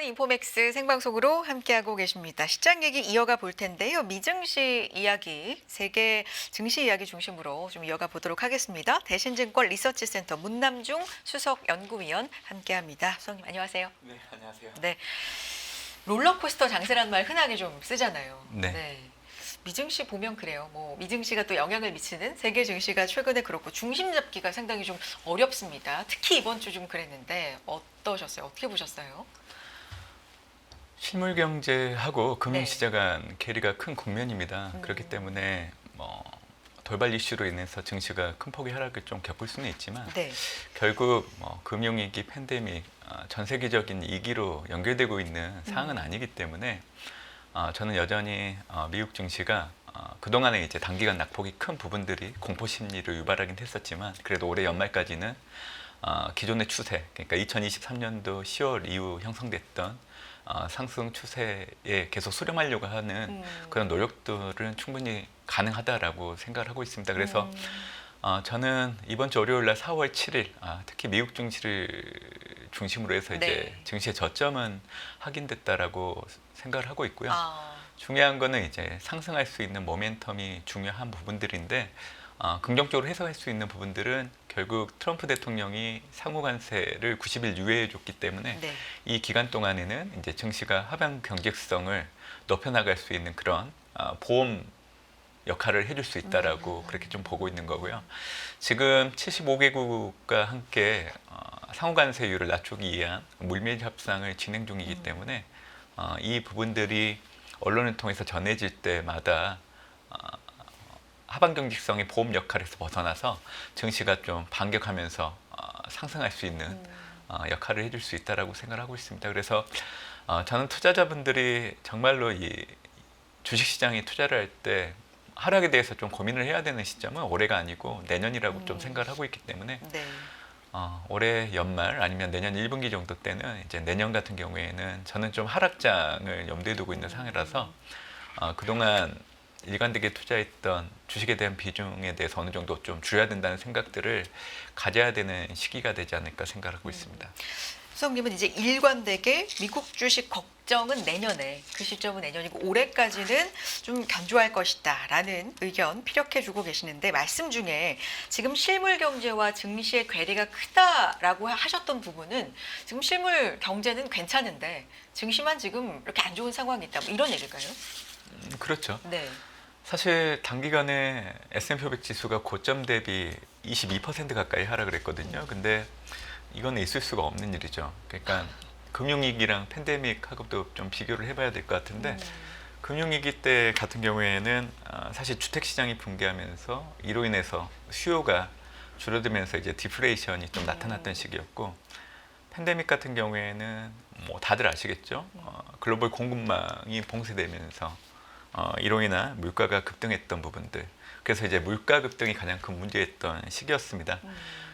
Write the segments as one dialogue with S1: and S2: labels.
S1: 즐거운 인포맥스 생방송으로 함께하고 계십니다. 시장 얘기 이어가 볼 텐데요. 미증시 이야기, 세계 증시 이야기 중심으로 좀 이어가 보도록 하겠습니다. 대신증권 리서치센터 문남중 수석 연구위원 함께합니다. 수석님 안녕하세요.
S2: 네, 안녕하세요.
S1: 네, 롤러코스터 장세라는 말 흔하게 좀 쓰잖아요.
S2: 네.
S1: 미증시 보면 그래요. 뭐 미증시가 또 영향을 미치는 세계 증시가 최근에 그렇고 중심 잡기가 상당히 좀 어렵습니다. 특히 이번 주 좀 그랬는데 어떠셨어요? 어떻게 보셨어요?
S2: 실물 경제하고 금융시장 간 괴리가 큰 국면입니다.
S1: 음.
S2: 그렇기 때문에 돌발 이슈로 인해서 증시가 큰 폭의 하락을 좀 겪을 수는 있지만
S1: 네.
S2: 결국 금융위기, 팬데믹, 전 세계적인 위기로 연결되고 있는 사항은 아니기 때문에 저는 여전히 미국 증시가 그동안에 이제 단기간 낙폭이 큰 부분들이 공포 심리를 유발하긴 했었지만 그래도 올해 연말까지는 기존의 추세, 그러니까 2023년도 10월 이후 형성됐던 상승 추세에 계속 수렴하려고 하는 그런 노력들은 충분히 가능하다라고 생각을 하고 있습니다. 그래서 저는 이번 주 월요일 날 4월 7일 특히 미국 증시를 중심으로 해서 이제 증시의 저점은 확인됐다라고 생각을 하고 있고요. 중요한 거는 이제 상승할 수 있는 모멘텀이 중요한 부분들인데 긍정적으로 해석할 수 있는 부분들은 결국 트럼프 대통령이 상호 관세를 90일 유예해 줬기 때문에 이 기간 동안에는 이제 증시가 하방 경직성을 높여나갈 수 있는 그런 보험 역할을 해줄 수 있다라고 그렇게 좀 보고 있는 거고요. 지금 75개국과 함께 상호 관세율을 낮추기 위한 물밑 협상을 진행 중이기 때문에 이 부분들이 언론을 통해서 전해질 때마다 하방 경직성의 보험 역할에서 벗어나서 증시가 좀 반격하면서 상승할 수 있는 역할을 해줄 수 있다라고 생각을 하고 있습니다. 그래서 저는 투자자분들이 정말로 이 주식시장에 투자를 할 때 하락에 대해서 좀 고민을 해야 되는 시점은 올해가 아니고 내년이라고 좀 생각을 하고 있기 때문에 올해 연말 아니면 내년 1분기 정도 때는 이제 내년 같은 경우에는 저는 좀 하락장을 염두에 두고 있는 상황이라서 그동안 일관되게 투자했던 주식에 대한 비중에 대해서 어느 정도 좀 줄여야 된다는 생각들을 가져야 되는 시기가 되지 않을까 생각하고 있습니다.
S1: 수석님은 이제 일관되게 미국 주식 걱정은 내년에, 그 시점은 내년이고 올해까지는 좀 견조할 것이다라는 의견 피력해주고 계시는데 말씀 중에 지금 실물 경제와 증시의 괴리가 크다라고 하셨던 부분은 지금 실물 경제는 괜찮은데 증시만 지금 이렇게 안 좋은 상황이 있다, 뭐 이런 얘기일까요?
S2: 그렇죠.
S1: 네.
S2: 사실 단기간에 S&P 500 지수가 고점 대비 22% 가까이 하락을 했거든요. 근데 이건 있을 수가 없는 일이죠. 그러니까 금융위기랑 팬데믹하고도 좀 비교를 해봐야 될 것 같은데 금융위기 때 같은 경우에는 사실 주택시장이 붕괴하면서 이로 인해서 수요가 줄어들면서 이제 디플레이션이 좀 나타났던 시기였고 팬데믹 같은 경우에는 뭐 다들 아시겠죠. 글로벌 공급망이 봉쇄되면서 이로 인한 물가가 급등했던 부분들. 그래서 이제 물가 급등이 가장 큰 문제였던 시기였습니다.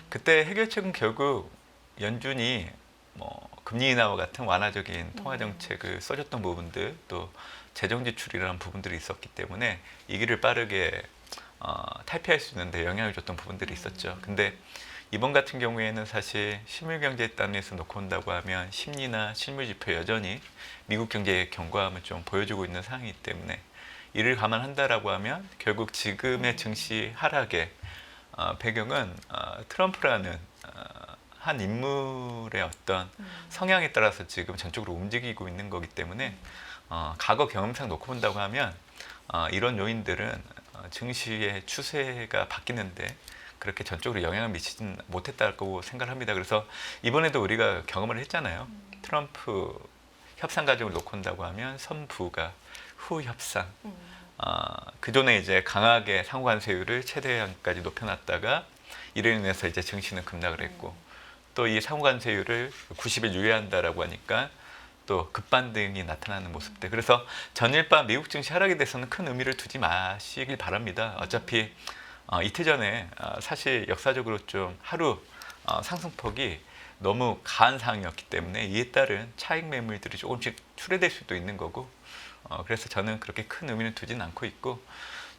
S2: 그때 해결책은 결국 연준이 뭐 금리 인하와 같은 완화적인 통화 정책을 써줬던 부분들, 또 재정 지출이라는 부분들이 있었기 때문에 이 길을 빠르게 탈피할 수 있는데 영향을 줬던 부분들이 있었죠. 근데 이번 같은 경우에는 사실 실물 경제 단위에서 놓고 온다고 하면 심리나 실물 지표 여전히 미국 경제의 견고함을 좀 보여주고 있는 상황이기 때문에 이를 감안한다라고 하면 결국 지금의 증시 하락의 배경은 트럼프라는 한 인물의 어떤 성향에 따라서 지금 전적으로 움직이고 있는 거기 때문에 과거 경험상 놓고 본다고 하면 이런 요인들은 증시의 추세가 바뀌는데 그렇게 전적으로 영향을 미치진 못했다고 생각을 합니다. 그래서 이번에도 우리가 경험을 했잖아요. 트럼프 협상 과정을 놓고 온다고 하면 선부가 후 협상. 그전에 이제 강하게 상호관세율을 최대한까지 높여놨다가 이로 인해서 이제 증시는 급락을 했고 또 이 상호관세율을 90일 유예한다라고 하니까 또 급반등이 나타나는 모습들. 그래서 전일 밤 미국 증시 하락에 대해서는 큰 의미를 두지 마시길 바랍니다. 어차피 이틀 전에 사실 역사적으로 좀 하루 상승폭이 너무 강한 상황이었기 때문에 이에 따른 차익 매물들이 조금씩 출회될 수도 있는 거고 그래서 저는 그렇게 큰 의미는 두진 않고 있고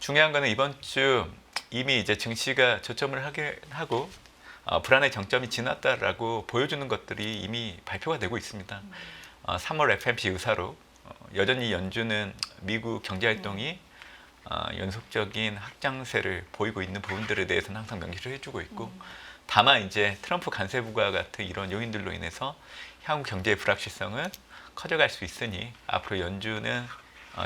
S2: 중요한 거는 이번 주 이미 이제 증시가 저점을 하게 하고 불안의 정점이 지났다라고 보여주는 것들이 이미 발표가 되고 있습니다. 3월 FMC 의사로 여전히 연준은 미국 경제 활동이 연속적인 확장세를 보이고 있는 부분들에 대해서는 항상 명시를 해주고 있고 다만 이제 트럼프 관세부과 같은 이런 요인들로 인해서 향후 경제의 불확실성은 커져갈 수 있으니 앞으로 연준은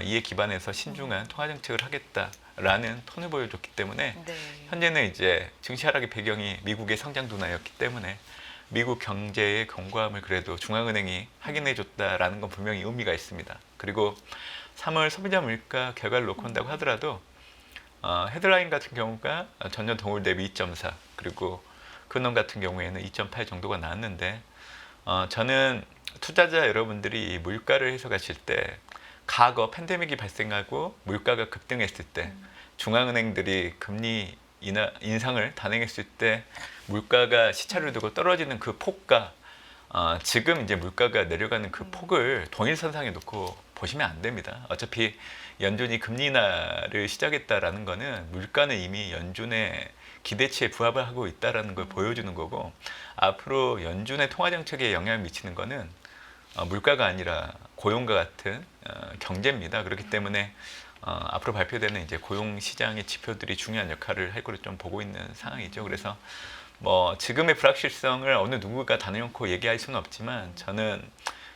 S2: 이에 기반해서 신중한 통화 정책을 하겠다라는 톤을 보여줬기 때문에
S1: 네.
S2: 현재는 이제 증시 하락의 배경이 미국의 성장 둔화였기 때문에 미국 경제의 견고함을 그래도 중앙은행이 확인해줬다라는 건 분명히 의미가 있습니다. 그리고 3월 소비자 물가 결과를 놓고 한다고 하더라도 헤드라인 같은 경우가 전년 동월 대비 2.4 그리고 근원 같은 경우에는 2.8 정도가 나왔는데 저는 투자자 여러분들이 이 물가를 해석하실 때 과거 팬데믹이 발생하고 물가가 급등했을 때 중앙은행들이 금리 인상을 단행했을 때 물가가 시차를 두고 떨어지는 그 폭과 지금 이제 물가가 내려가는 그 폭을 동일선상에 놓고 보시면 안 됩니다. 어차피 연준이 금리 인하를 시작했다라는 거는 물가는 이미 연준의 기대치에 부합을 하고 있다라는 걸 보여주는 거고 앞으로 연준의 통화 정책에 영향을 미치는 거는 물가가 아니라 고용과 같은 경제입니다. 그렇기 때문에 앞으로 발표되는 이제 고용 시장의 지표들이 중요한 역할을 할 거로 좀 보고 있는 상황이죠. 그래서 뭐 지금의 불확실성을 어느 누구가 단연코 얘기할 수는 없지만 저는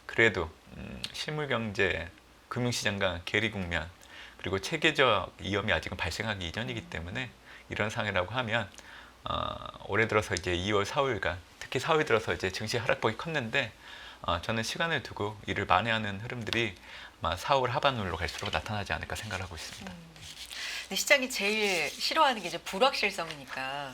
S2: 그래도 실물 경제, 금융시장과 괴리 국면 그리고 체계적 위험이 아직은 발생하기 이전이기 때문에 이런 상황이라고 하면 올해 들어서 이제 2월, 4월간 특히 4월 들어서 이제 증시 하락폭이 컸는데 저는 시간을 두고 이를 만회하는 흐름들이 아마 4월 하반으로 갈수록 나타나지 않을까 생각을 하고 있습니다.
S1: 근데 시장이 제일 싫어하는 게 이제 불확실성이니까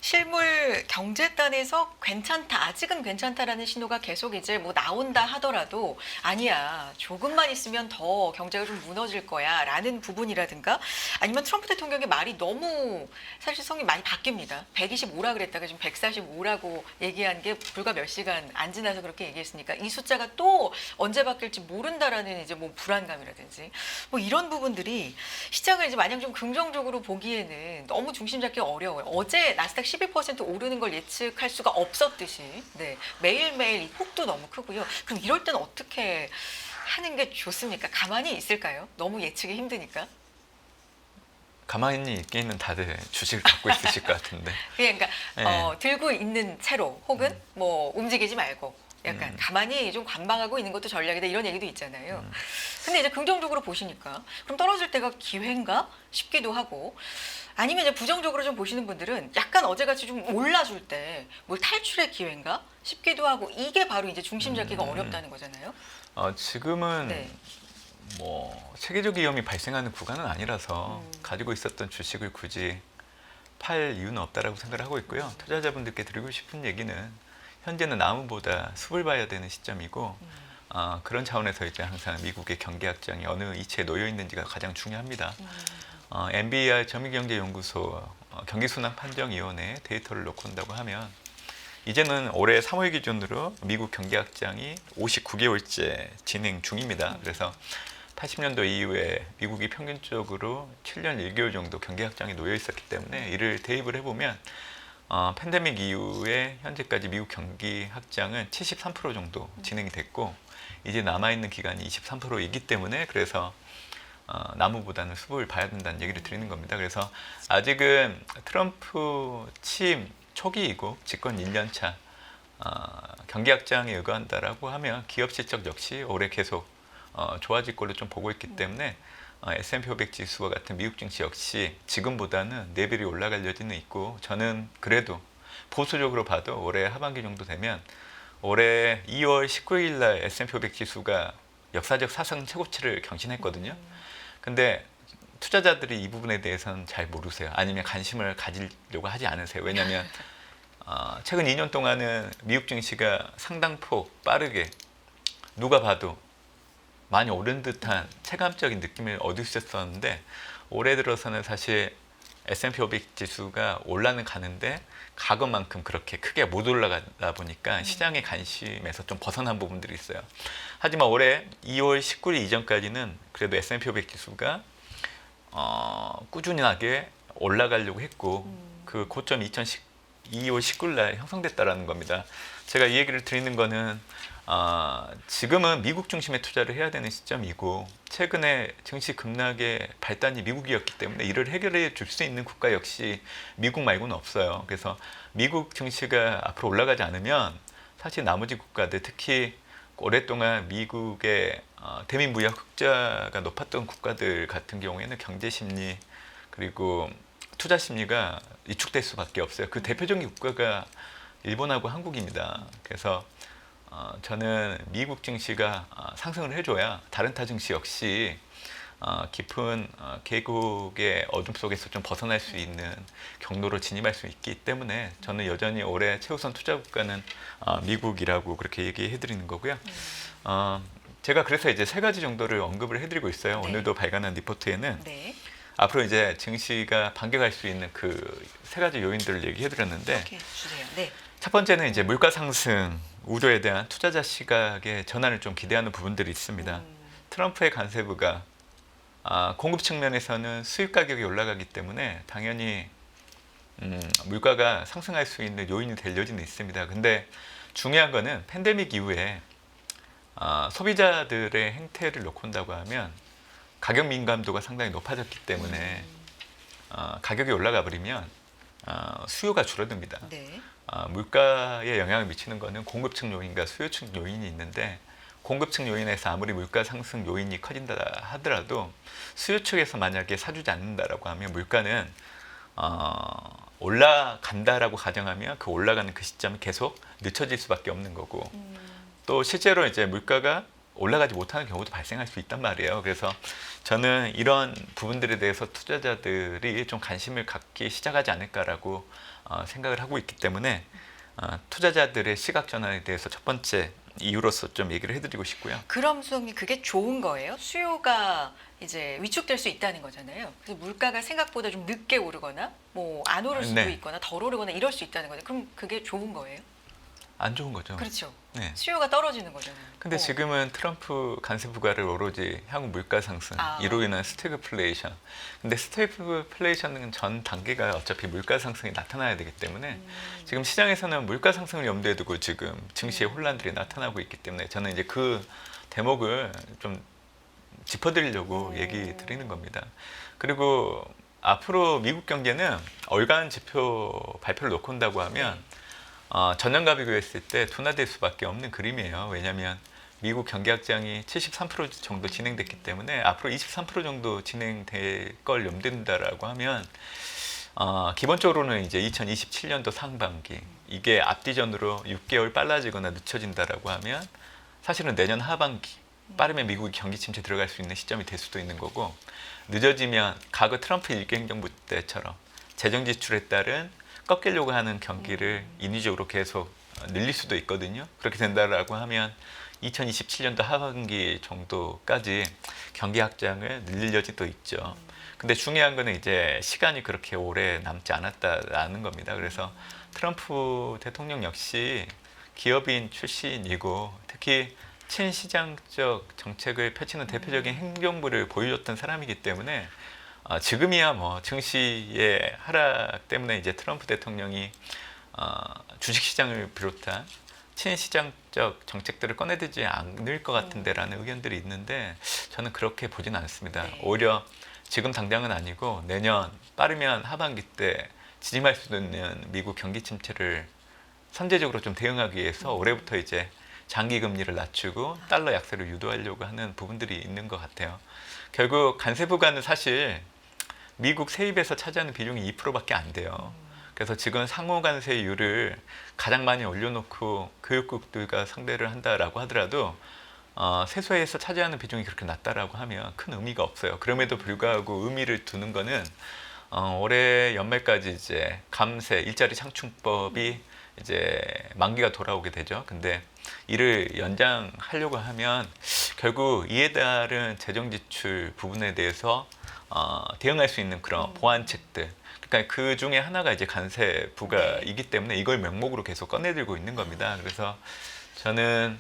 S1: 실물 경제단에서 괜찮다, 아직은 괜찮다라는 신호가 계속 이제 뭐 나온다 하더라도 아니야, 조금만 있으면 더 경제가 좀 무너질 거야라는 부분이라든가 아니면 트럼프 대통령의 말이 너무 사실성이 많이 바뀝니다. 125라 그랬다가 지금 145라고 얘기한 게 불과 몇 시간 안 지나서 그렇게 얘기했으니까 이 숫자가 또 언제 바뀔지 모른다라는 이제 뭐 불안감이라든지 뭐 이런 부분들이 시장을 이제 마냥 좀 긍정적으로 보기에는 너무 중심 잡기 어려워요. 어제 나스닥 12% 오르는 걸 예측할 수가 없었듯이 네, 매일매일 이 폭도 너무 크고요. 그럼 이럴 때는 어떻게 하는 게 좋습니까? 가만히 있을까요? 너무 예측이 힘드니까.
S2: 가만히 있기는 다들 주식을 갖고 있으실 것 같은데.
S1: 그러니까
S2: 네.
S1: 들고 있는 채로 혹은 뭐 움직이지 말고 약간 가만히 좀 관망하고 있는 것도 전략이다 이런 얘기도 있잖아요. 근데 이제 긍정적으로 보시니까 그럼 떨어질 때가 기회인가 싶기도 하고 아니면 이제 부정적으로 좀 보시는 분들은 약간 어제같이 좀 올라줄 때 뭘 탈출의 기회인가 싶기도 하고 이게 바로 이제 중심 잡기가 어렵다는 거잖아요.
S2: 지금은
S1: 네.
S2: 뭐 체계적 위험이 발생하는 구간은 아니라서 가지고 있었던 주식을 굳이 팔 이유는 없다라고 생각을 하고 있고요. 투자자분들께 드리고 싶은 얘기는 현재는 나무보다 숲을 봐야 되는 시점이고 그런 차원에서 이제 항상 미국의 경제 확장이 어느 이치에 놓여 있는지가 가장 중요합니다. NBER 점유경제연구소 경기순환판정위원회 데이터를 놓고 온다고 하면 이제는 올해 3월 기준으로 미국 경제 확장이 59개월째 진행 중입니다. 그래서 80년도 이후에 미국이 평균적으로 7년 1개월 정도 경제 확장에 놓여 있었기 때문에 이를 대입을 해보면 팬데믹 이후에 현재까지 미국 경기 확장은 73% 정도 진행이 됐고 이제 남아있는 기간이 23%이기 때문에 그래서 나무보다는 숲을 봐야 된다는 얘기를 드리는 겁니다. 그래서 아직은 트럼프 취임 초기이고 집권 1년 차 경기 확장에 의거한다라고 하면 기업 실적 역시 올해 계속 좋아질 걸로 좀 보고 있기 때문에 S&P 500 지수와 같은 미국 증시 역시 지금보다는 레벨이 올라갈 여지는 있고 저는 그래도 보수적으로 봐도 올해 하반기 정도 되면 올해 2월 19일 날 S&P 500 지수가 역사적 사상 최고치를 경신했거든요. 근데 투자자들이 이 부분에 대해서는 잘 모르세요. 아니면 관심을 가지려고 하지 않으세요. 왜냐하면 최근 2년 동안은 미국 증시가 상당폭 빠르게 누가 봐도 많이 오른 듯한 체감적인 느낌을 얻을 수 있었는데 올해 들어서는 사실 S&P 500 지수가 올라는 가는데 과거만큼 그렇게 크게 못 올라가다 보니까 시장의 관심에서 좀 벗어난 부분들이 있어요. 하지만 올해 2월 19일 이전까지는 그래도 S&P 500 지수가 꾸준하게 올라가려고 했고 그 고점 2월 19일 날 형성됐다라는 겁니다. 제가 이 얘기를 드리는 거는 지금은 미국 중심의 투자를 해야 되는 시점이고 최근에 증시 급락의 발단이 미국이었기 때문에 이를 해결해 줄 수 있는 국가 역시 미국 말고는 없어요. 그래서 미국 증시가 앞으로 올라가지 않으면 사실 나머지 국가들 특히 오랫동안 미국의 대미 무역 흑자가 높았던 국가들 같은 경우에는 경제 심리 그리고 투자 심리가 위축될 수밖에 없어요. 그 대표적인 국가가 일본하고 한국입니다. 그래서 저는 미국 증시가 상승을 해줘야 다른 타 증시 역시 깊은 계곡의 어둠 속에서 좀 벗어날 수 있는 경로로 진입할 수 있기 때문에 저는 여전히 올해 최우선 투자 국가는 미국이라고 그렇게 얘기해 드리는 거고요. 제가 그래서 이제 세 가지 정도를 언급을 해드리고 있어요.
S1: 네.
S2: 오늘도 발간한 리포트에는
S1: 네.
S2: 앞으로 이제 증시가 반격할 수 있는 그 세 가지 요인들을 얘기해 드렸는데
S1: 이렇게 주세요. 네.
S2: 첫 번째는 이제 물가 상승 우려에 대한 투자자 시각의 전환을 좀 기대하는 부분들이 있습니다. 트럼프의 관세부가 공급 측면에서는 수입 가격이 올라가기 때문에 당연히 물가가 상승할 수 있는 요인이 될 여지는 있습니다. 근데 중요한 거는 팬데믹 이후에 소비자들의 행태를 놓고 본다고 하면 가격 민감도가 상당히 높아졌기 때문에 가격이 올라가 버리면 수요가 줄어듭니다.
S1: 네.
S2: 물가에 영향을 미치는 것은 공급층 요인과 수요층 요인이 있는데 공급층 요인에서 아무리 물가 상승 요인이 커진다 하더라도 수요 측에서 만약에 사주지 않는다라고 하면 물가는 올라간다라고 가정하면 그 올라가는 그 시점이 계속 늦춰질 수밖에 없는 거고 또 실제로 이제 물가가 올라가지 못하는 경우도 발생할 수 있단 말이에요. 그래서 저는 이런 부분들에 대해서 투자자들이 좀 관심을 갖기 시작하지 않을까라고 생각을 하고 있기 때문에 투자자들의 시각 전환에 대해서 첫 번째 이유로서 좀 얘기를 해드리고 싶고요.
S1: 그럼 수석님 그게 좋은 거예요? 수요가 이제 위축될 수 있다는 거잖아요. 그래서 물가가 생각보다 좀 늦게 오르거나 뭐 안 오를 수도
S2: 네.
S1: 있거나 덜 오르거나 이럴 수 있다는 거죠. 그럼 그게 좋은 거예요?
S2: 안 좋은 거죠.
S1: 그렇죠.
S2: 네.
S1: 수요가 떨어지는 거잖아요.
S2: 근데 지금은 트럼프 관세 부과를 오로지 향후 물가 상승 이로 인한 스태그플레이션. 근데 스태그플레이션은 전 단계가 어차피 물가 상승이 나타나야 되기 때문에 지금 시장에서는 물가 상승을 염두에 두고 지금 증시의 혼란들이 나타나고 있기 때문에 저는 이제 그 대목을 좀 짚어드리려고 얘기 드리는 겁니다. 그리고 앞으로 미국 경제는 월간 지표 발표를 놓고 온다고 하면 전년과 비교했을 때 둔화될 수밖에 없는 그림이에요. 왜냐하면 미국 경기 확장이 73% 정도 진행됐기 때문에 앞으로 23% 정도 진행될 걸 염두된다라고 하면 기본적으로는 이제 2027년도 상반기 이게 앞뒤전으로 6개월 빨라지거나 늦춰진다라고 하면 사실은 내년 하반기 빠르면 미국이 경기 침체 들어갈 수 있는 시점이 될 수도 있는 거고 늦어지면 과거 트럼프 일기 행정부 때처럼 재정 지출에 따른 꺾이려고 하는 경기를 인위적으로 계속 늘릴 수도 있거든요. 그렇게 된다라고 하면 2027년도 하반기 정도까지 경기 확장을 늘릴 여지도 있죠. 근데 중요한 거는 이제 시간이 그렇게 오래 남지 않았다라는 겁니다. 그래서 트럼프 대통령 역시 기업인 출신이고 특히 친시장적 정책을 펼치는 대표적인 행정부를 보여줬던 사람이기 때문에 지금이야 뭐 증시의 하락 때문에 이제 트럼프 대통령이 주식시장을 비롯한 친시장적 정책들을 꺼내들지 않을 것 같은데라는 의견들이 있는데 저는 그렇게 보지는 않습니다.
S1: 네.
S2: 오히려 지금 당장은 아니고 내년 빠르면 하반기 때 진입할 수 있는 미국 경기 침체를 선제적으로 좀 대응하기 위해서 올해부터 이제 장기 금리를 낮추고 달러 약세를 유도하려고 하는 부분들이 있는 것 같아요. 결국 관세 부과는 사실 미국 세입에서 차지하는 비중이 2%밖에 안 돼요. 그래서 지금 상호 관세율을 가장 많이 올려놓고 교육국들과 상대를 한다라고 하더라도 세수에서 차지하는 비중이 그렇게 낮다라고 하면 큰 의미가 없어요. 그럼에도 불구하고 의미를 두는 거는 올해 연말까지 이제 감세 일자리 창출법이 이제 만기가 돌아오게 되죠. 근데 이를 연장하려고 하면 결국 이에 따른 재정 지출 부분에 대해서 대응할 수 있는 그런 보완책들. 그러니까 그 중에 하나가 이제 관세 부과이기 때문에 이걸 명목으로 계속 꺼내들고 있는 겁니다. 그래서 저는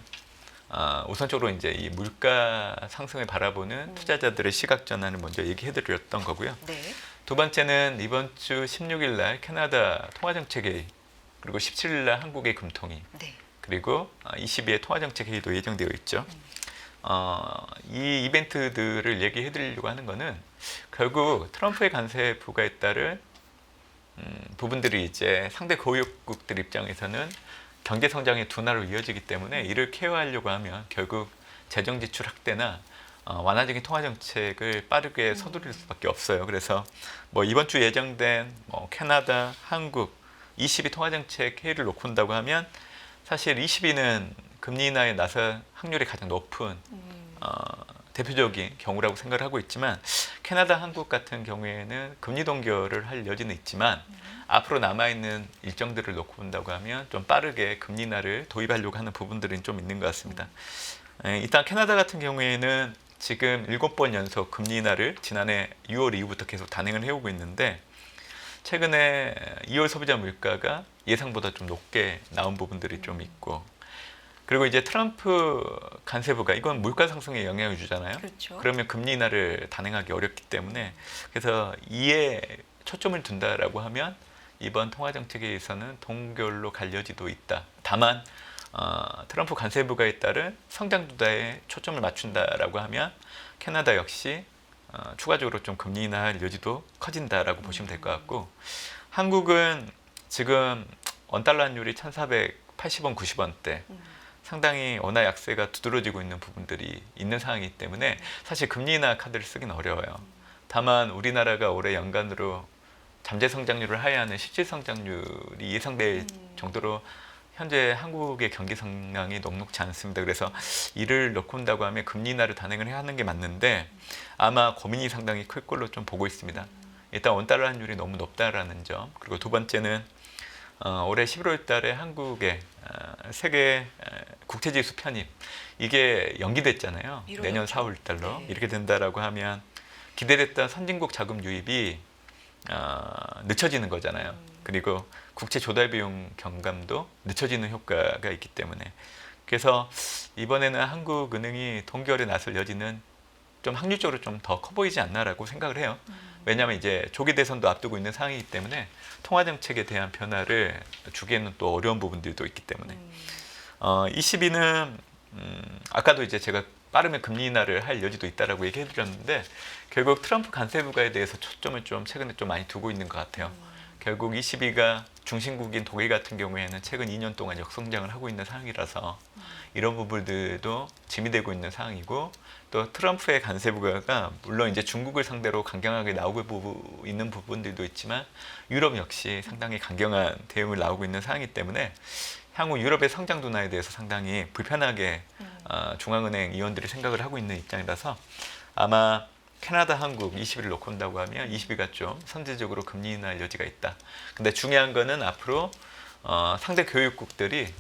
S2: 우선적으로 이제 이 물가 상승을 바라보는 투자자들의 시각 전환을 먼저 얘기해드렸던 거고요.
S1: 네.
S2: 두 번째는 이번 주 16일 날 캐나다 통화정책회의 그리고 17일 날 한국의 금통위,
S1: 네.
S2: 그리고 22일 통화정책 회의도 예정되어 있죠. 이 이벤트들을 얘기해 드리려고 하는 거는 결국 트럼프의 간세부가에 따른 부분들이 이제 상대 고위국들 입장에서는 경제 성장의 둔화로 이어지기 때문에 이를 케어하려고 하면 결국 재정 지출 확대나 완화적인 통화 정책을 빠르게 서두를 수밖에 없어요. 그래서 뭐 이번 주 예정된 뭐 캐나다, 한국 22 통화 정책 회의를 놓고 온다고 하면 사실 22는 금리 인하에 나설 확률이 가장 높은 대표적인 경우라고 생각을 하고 있지만 캐나다, 한국 같은 경우에는 금리 동결을 할 여지는 있지만 앞으로 남아있는 일정들을 놓고 본다고 하면 좀 빠르게 금리 인하를 도입하려고 하는 부분들은 좀 있는 것 같습니다. 일단 캐나다 같은 경우에는 지금 7번 연속 금리 인하를 지난해 6월 이후부터 계속 단행을 해오고 있는데 최근에 2월 소비자 물가가 예상보다 좀 높게 나온 부분들이 좀 있고 그리고 이제 트럼프 간세부가 이건 물가 상승에 영향을 주잖아요.
S1: 그렇죠.
S2: 그러면 금리 인하를 단행하기 어렵기 때문에 그래서 이에 초점을 둔다라고 하면 이번 통화 정책에서는 동결로 갈 여지도 있다. 다만 트럼프 간세부가에 따른 성장 둔화에 초점을 맞춘다라고 하면 캐나다 역시 추가적으로 좀 금리 인하할 여지도 커진다라고 보시면 될 것 같고 한국은 지금 원달러 환율이 1,480원, 90원대 상당히 원화 약세가 두드러지고 있는 부분들이 있는 상황이기 때문에 사실 금리 인하 카드를 쓰기는 어려워요. 다만 우리나라가 올해 연간으로 잠재 성장률을 하회하는 실질 성장률이 예상될 정도로 현재 한국의 경기 성장이 녹록지 않습니다. 그래서 이를 넣고 온다고 하면 금리 인하를 단행을 해야 하는 게 맞는데 아마 고민이 상당히 클 걸로 좀 보고 있습니다. 일단 원달러 환율이 너무 높다라는 점, 그리고 두 번째는 올해 11월 달에 한국의 세계 국채지수 편입 이게 연기됐잖아요. 내년 4월 달로.
S1: 네.
S2: 이렇게 된다라고 하면 기대됐던 선진국 자금 유입이 늦춰지는 거잖아요. 그리고 국채 조달 비용 경감도 늦춰지는 효과가 있기 때문에 그래서 이번에는 한국은행이 동결에 나설 여지는 좀 확률적으로 좀 더 커 보이지 않나라고 생각을 해요. 왜냐하면 이제 조기 대선도 앞두고 있는 상황이기 때문에 통화 정책에 대한 변화를 주기에는 또 어려운 부분들도 있기 때문에 22는 아까도 이제 제가 빠르면 금리 인하를 할 여지도 있다라고 얘기해 드렸는데 결국 트럼프 간세부가에 대해서 초점을 좀 최근에 좀 많이 두고 있는 것 같아요. 결국 22가 중심국인 독일 같은 경우에는 최근 2년 동안 역성장을 하고 있는 상황이라서 이런 부분들도 짐이 되고 있는 상황이고 또 트럼프의 간세부가가 물론 이제 중국을 상대로 강경하게 나오고 있는 부분들도 있지만 유럽 역시 상당히 강경한 대응을 나오고 있는 상황이기 때문에 향후 유럽의 성장 둔화에 대해서 상당히 불편하게 중앙은행 위원들이 생각을 하고 있는 입장이라서 아마 캐나다, 한국 20일 놓고 온다고 하면 20위가 좀 선제적으로 금리 인하할 여지가 있다. 근데 중요한 거는 앞으로 상대 교육국들이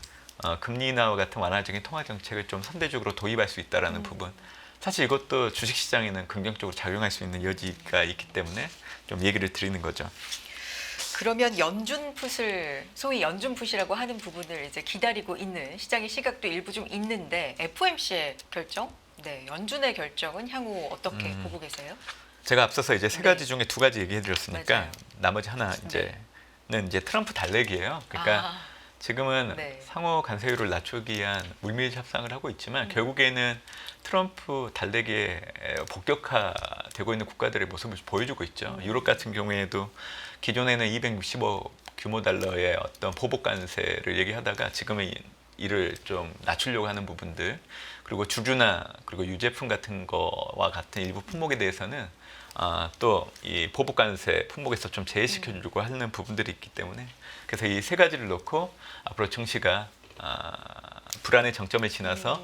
S2: 금리 인하와 같은 완화적인 통화 정책을 좀 선제적으로 도입할 수 있다라는 부분. 사실 이것도 주식시장에는 긍정적으로 작용할 수 있는 여지가 있기 때문에 좀 얘기를 드리는 거죠.
S1: 그러면 연준풋을 소위 연준풋이라고 하는 부분을 이제 기다리고 있는 시장의 시각도 일부 좀 있는데 FOMC의 결정, 네, 연준의 결정은 향후 어떻게 보고 계세요?
S2: 제가 앞서서 이제 세
S1: 네.
S2: 가지 중에 두 가지 얘기해 드렸으니까
S1: 맞아요.
S2: 나머지 하나 이제는 이제 트럼프 달래기예요. 그러니까 지금은
S1: 네.
S2: 상호 간세율을 낮추기 위한 물밀 협상을 하고 있지만 결국에는 트럼프 달래기에 복격화되고 있는 국가들의 모습을 보여주고 있죠. 유럽 같은 경우에도 기존에는 260억 규모 달러의 어떤 보복 관세를 얘기하다가 지금은 이를 좀 낮추려고 하는 부분들 그리고 주주나 그리고 유제품 같은 거와 같은 일부 품목에 대해서는 또 이 보복 관세 품목에서 좀 제외시켜 주려고 하는 부분들이 있기 때문에 그래서 이 세 가지를 놓고 앞으로 증시가 불안의 정점에 지나서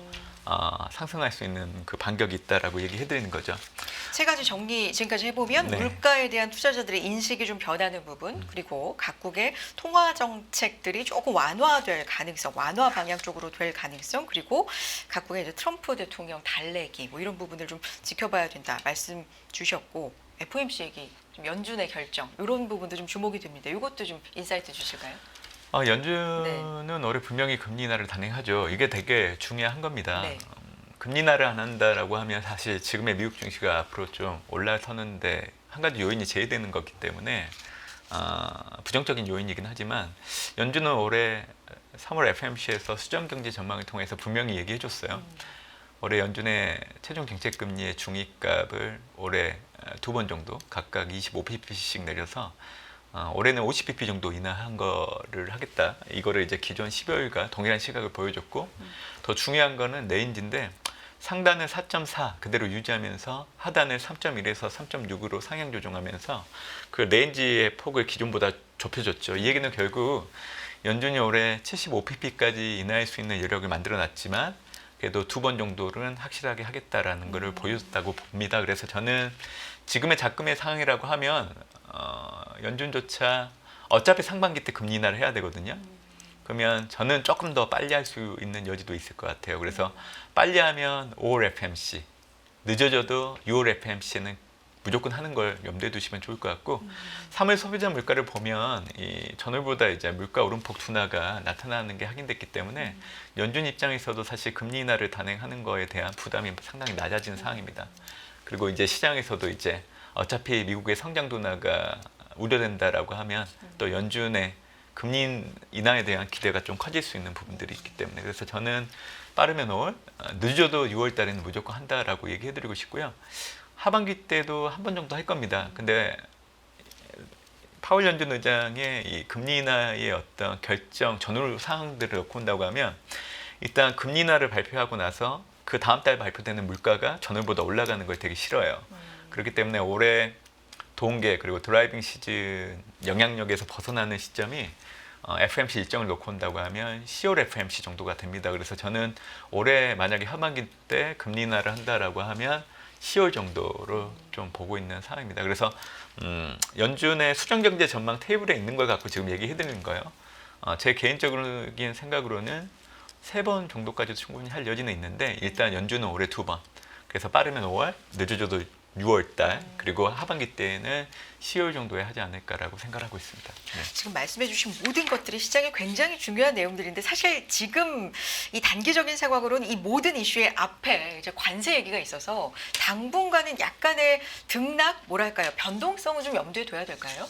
S2: 상승할 수 있는 그 반격이 있다라고 얘기해 드리는 거죠.
S1: 세 가지 정리 지금까지 해보면
S2: 네.
S1: 물가에 대한 투자자들의 인식이 좀 변하는 부분 그리고 각국의 통화 정책들이 조금 완화될 가능성, 완화 방향 쪽으로 될 가능성 그리고 각국의 이제 트럼프 대통령 달래기 뭐 이런 부분을 좀 지켜봐야 된다 말씀 주셨고 FOMC 얘기, 좀 연준의 결정 이런 부분도 좀 주목이 됩니다. 이것도 좀 인사이트 주실까요?
S2: 연준은 올해 분명히 금리 인하를 단행하죠. 이게 되게 중요한 겁니다.
S1: 네.
S2: 금리 인하를 안 한다라고 하면 사실 지금의 미국 증시가 앞으로 좀 올라서는데 한 가지 요인이 제외되는 거기 때문에 부정적인 요인이긴 하지만 연준은 올해 3월 FOMC에서 수정 경제 전망을 통해서 분명히 얘기해 줬어요. 올해 연준의 최종 정책 금리의 중위값을 올해 2번 정도 각각 25pp씩 내려서 올해는 50pp 정도 인하한 거를 하겠다. 이거를 이제 기존 12월과 동일한 시각을 보여줬고 더 중요한 거는 레인지인데 상단을 4.4 그대로 유지하면서 하단을 3.1에서 3.6으로 상향 조정하면서 그 레인지의 폭을 기존보다 좁혀줬죠. 이 얘기는 결국 연준이 올해 75pp까지 인하할 수 있는 여력을 만들어놨지만 그래도 2번 정도는 확실하게 하겠다라는 것을 보여줬다고 봅니다. 그래서 저는 지금의 작금의 상황이라고 하면 연준조차 어차피 상반기 때 금리 인하를 해야 되거든요. 그러면 저는 조금 더 빨리 할 수 있는 여지도 있을 것 같아요. 그래서 빨리 하면 5월 FMC, 늦어져도 6월 FMC는 무조건 하는 걸 염두에 두시면 좋을 것 같고 3월 소비자 물가를 보면 이 전월보다 이제 물가 오름폭 둔화가 나타나는 게 확인됐기 때문에 연준 입장에서도 사실 금리 인하를 단행하는 거에 대한 부담이 상당히 낮아진 상황입니다. 그리고 이제 시장에서도 이제 어차피 미국의 성장 둔화가 우려된다라고 하면 또 연준의 금리 인하에 대한 기대가 좀 커질 수 있는 부분들이 있기 때문에 그래서 저는 빠르면 5월, 늦어도 6월 달에는 무조건 한다라고 얘기해드리고 싶고요. 하반기 때도 한 번 정도 할 겁니다. 근데 파월 연준 의장의 이 금리 인하의 어떤 결정 전후 사항들을 놓고 온다고 하면 일단 금리 인하를 발표하고 나서 그 다음 달 발표되는 물가가 전월보다 올라가는 걸 되게 싫어요. 그렇기 때문에 올해 동계 그리고 드라이빙 시즌 영향력에서 벗어나는 시점이 FMC 일정을 놓고 온다고 하면 10월 FMC 정도가 됩니다. 그래서 저는 올해 만약에 하반기 때 금리 인하를 한다라고 하면 10월 정도로 좀 보고 있는 상황입니다. 그래서 연준의 수정경제 전망 테이블에 있는 걸 갖고 지금 얘기해드리는 거예요. 제 개인적인 생각으로는 3번 정도까지도 충분히 할 여지는 있는데 일단 연준은 올해 2번. 그래서 빠르면 5월, 늦어져도 6월 달, 그리고 하반기 때에는 10월 정도에 하지 않을까라고 생각하고 있습니다. 네.
S1: 지금 말씀해주신 모든 것들이 시장에 굉장히 중요한 내용들인데 사실 지금 이 단기적인 상황으로는 이 모든 이슈의 앞에 이제 관세 얘기가 있어서 당분간은 약간의 등락, 뭐랄까요, 변동성을 좀 염두에 둬야 될까요?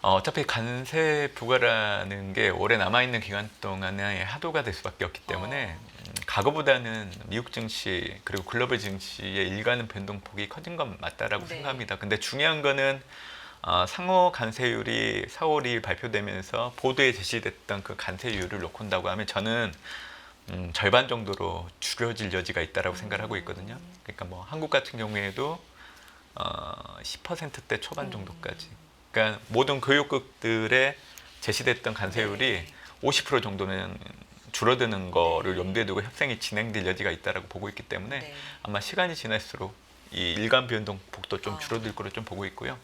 S2: 어차피 관세 부과라는 게 올해 남아있는 기간 동안에 하도가 될 수밖에 없기 때문에 과거보다는 미국 증시 그리고 글로벌 증시의 일가는 변동폭이 커진 건 맞다라고
S1: 네.
S2: 생각합니다. 근데 중요한 거는 상호 관세율이 4월 2일 발표되면서 보도에 제시됐던 그 관세율을 놓고 온다고 하면 저는 절반 정도로 줄여질 여지가 있다라고 생각을 하고 있거든요. 그러니까 뭐 한국 같은 경우에도 10%대 초반 정도까지. 그러니까 모든 교육국들의 제시됐던 관세율이 50% 정도는 줄어드는 거를 염두에 두고 협상이 진행될 여지가 있다라고 보고 있기 때문에
S1: 네.
S2: 아마 시간이 지날수록 이 일간 변동폭도 좀 줄어들 거로 좀 보고 있고요.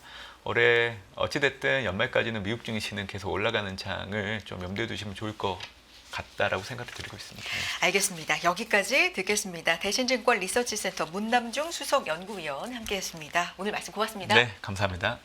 S2: 올해 어찌됐든 연말까지는 미국 증시는 계속 올라가는 장을 좀 염두에 두시면 좋을 것 같다라고 생각을 드리고 있습니다.
S1: 알겠습니다. 여기까지 듣겠습니다. 대신증권 리서치센터 문남중 수석연구위원 함께했습니다. 오늘 말씀 고맙습니다.
S2: 네, 감사합니다.